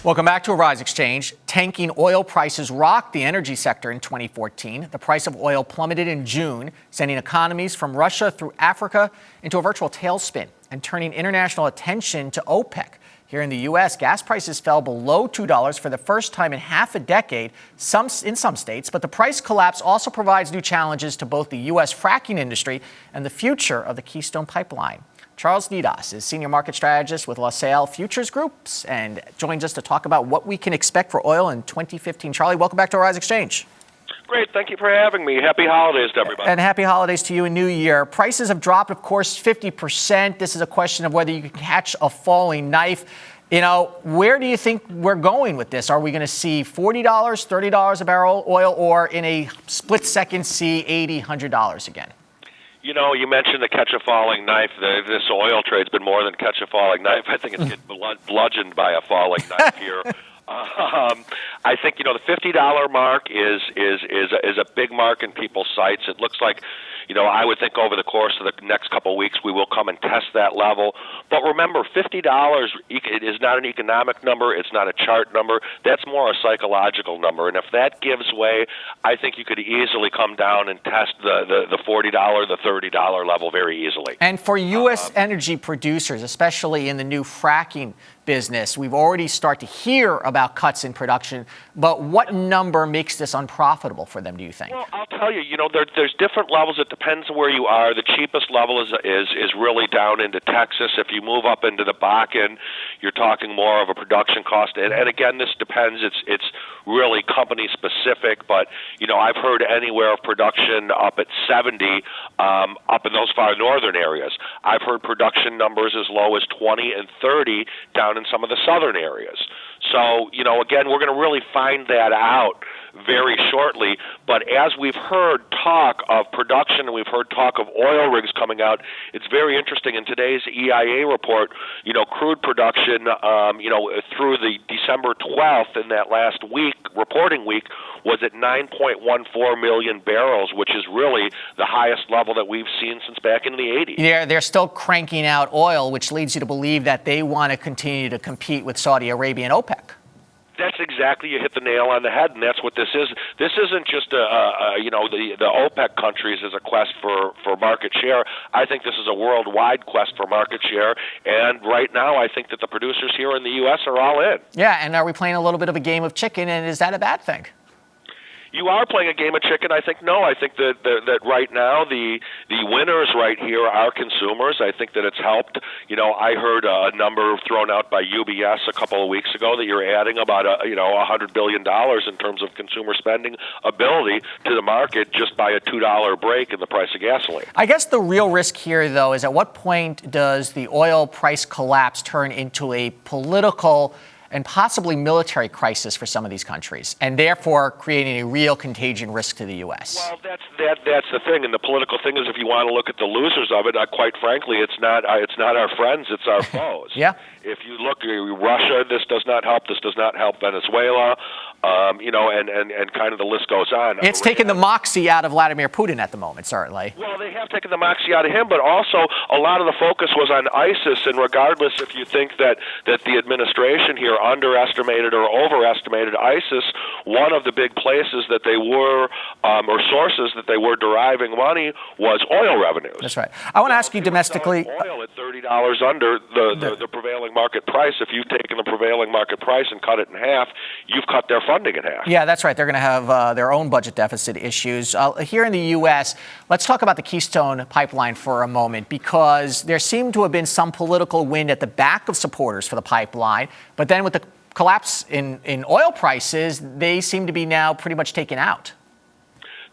Welcome back to Arise Exchange. Tanking oil prices rocked the energy sector in 2014. The price of oil plummeted in June, sending economies from Russia through Africa into a virtual tailspin and turning international attention to OPEC. Here in the U.S., gas prices fell below $2 for the first time in half a decade in some states, but the price collapse also provides new challenges to both the U.S. fracking industry and the future of the Keystone Pipeline. Charles Nedoss is Senior Market Strategist with Lasalle Futures Groups and joins us to talk about what we can expect for oil in 2015. Charlie, welcome back to Arise Exchange. Great. Thank you for having me. Happy holidays to everybody. And happy holidays to you and New Year. Prices have dropped, of course, 50%. This is a question of whether you can catch a falling knife. You know, where do you think we're going with this? Are we going to see $40, $30 a barrel oil, or in a split second see $80, $100 again? You know, you mentioned the catch a falling knife. This oil trade's been more than catch a falling knife. I think it's getting bludgeoned by a falling knife here. I think, you know, the $50 mark is a big mark in people's sights. It looks like, you know, I would think over the course of the next couple of weeks we will come and test that level. But remember, $50 it is not an economic number. It's not a chart number. That's more a psychological number. And if that gives way, I think you could easily come down and test the $40, the $30 level very easily. And for U.S. energy producers, especially in the new fracking business, we've already started to hear about cuts in production, but what number makes this unprofitable for them, do you think? Well, I'll tell you, you know, there's different levels. It depends on where you are. The cheapest level is really down into Texas. If you move up into the Bakken, you're talking more of a production cost. And again, this depends. It's really company specific, but, you know, I've heard anywhere of production up at 70 up in those far northern areas. I've heard production numbers as low as 20 and 30 down in some of the southern areas. So, you know, again, we're going to really find that out very shortly. But as we've heard talk of production and we've heard talk of oil rigs coming out, it's very interesting. In today's EIA report, you know, crude production, you know, through the December 12th in that last week, reporting week, was at 9.14 million barrels, which is really the highest level that we've seen since back in the 80s. Yeah, they're still cranking out oil, which leads you to believe that they want to continue to compete with Saudi Arabia and OPEC. That's exactly, you hit the nail on the head, and that's what this is. This isn't just you know, the OPEC countries as a quest for market share. I think this is a worldwide quest for market share, and right now I think that the producers here in the U.S. are all in. Yeah, and are we playing a little bit of a game of chicken, and is that a bad thing? You are playing a game of chicken. I think no. I think that right now the winners right here are consumers. I think that it's helped. You know, I heard a number thrown out by UBS a couple of weeks ago that you're adding about $100 billion in terms of consumer spending ability to the market just by a $2 break in the price of gasoline. I guess the real risk here, though, is at what point does the oil price collapse turn into a political and possibly military crisis for some of these countries, and therefore creating a real contagion risk to the U.S.? Well, that's the thing, and the political thing is, if you want to look at the losers of it, quite frankly, it's not our friends, it's our foes. Yeah. If you look at Russia, this does not help. This does not help Venezuela. You know, and kind of the list goes on. It's taken the moxie out of Vladimir Putin at the moment, certainly. Well, they have taken the moxie out of him, but also a lot of the focus was on ISIS, and regardless if you think that the administration here underestimated or overestimated ISIS, one of the big places that they were, or sources that they were deriving money, was oil revenues. That's right. I want to ask you domestically. Oil at $30 under the prevailing market price. If you've taken the prevailing market price and cut it in half, you've cut their funding in half. Yeah, that's right. They're going to have their own budget deficit issues. Here in the U.S., let's talk about the Keystone Pipeline for a moment, because there seemed to have been some political wind at the back of supporters for the pipeline, but then with the collapse in oil prices, they seem to be now pretty much taken out.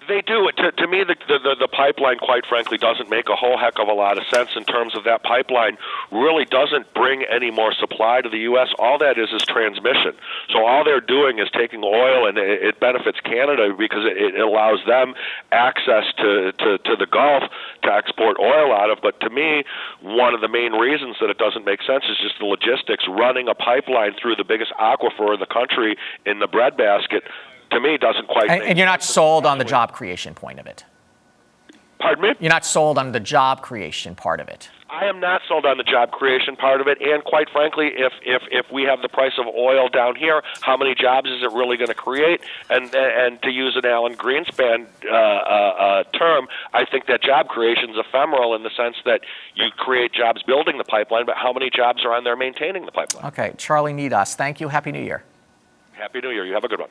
They do. To me, the pipeline, quite frankly, doesn't make a whole heck of a lot of sense in terms of that pipeline really doesn't bring any more supply to the U.S. All that is transmission. So all they're doing is taking oil, and it benefits Canada because it allows them access to the Gulf to export oil out of. But to me, one of the main reasons that it doesn't make sense is just the logistics. Running a pipeline through the biggest aquifer in the country in the breadbasket, to me, doesn't quite make sense. And you're not sold on the job creation point of it? Pardon me? You're not sold on the job creation part of it. I am not sold on the job creation part of it, and quite frankly, if we have the price of oil down here, how many jobs is it really going to create? And to use an Alan Greenspan term, I think that job creation is ephemeral in the sense that you create jobs building the pipeline, but how many jobs are on there maintaining the pipeline? Okay, Charlie Nedoss, thank you. Happy New Year. Happy New Year. You have a good one.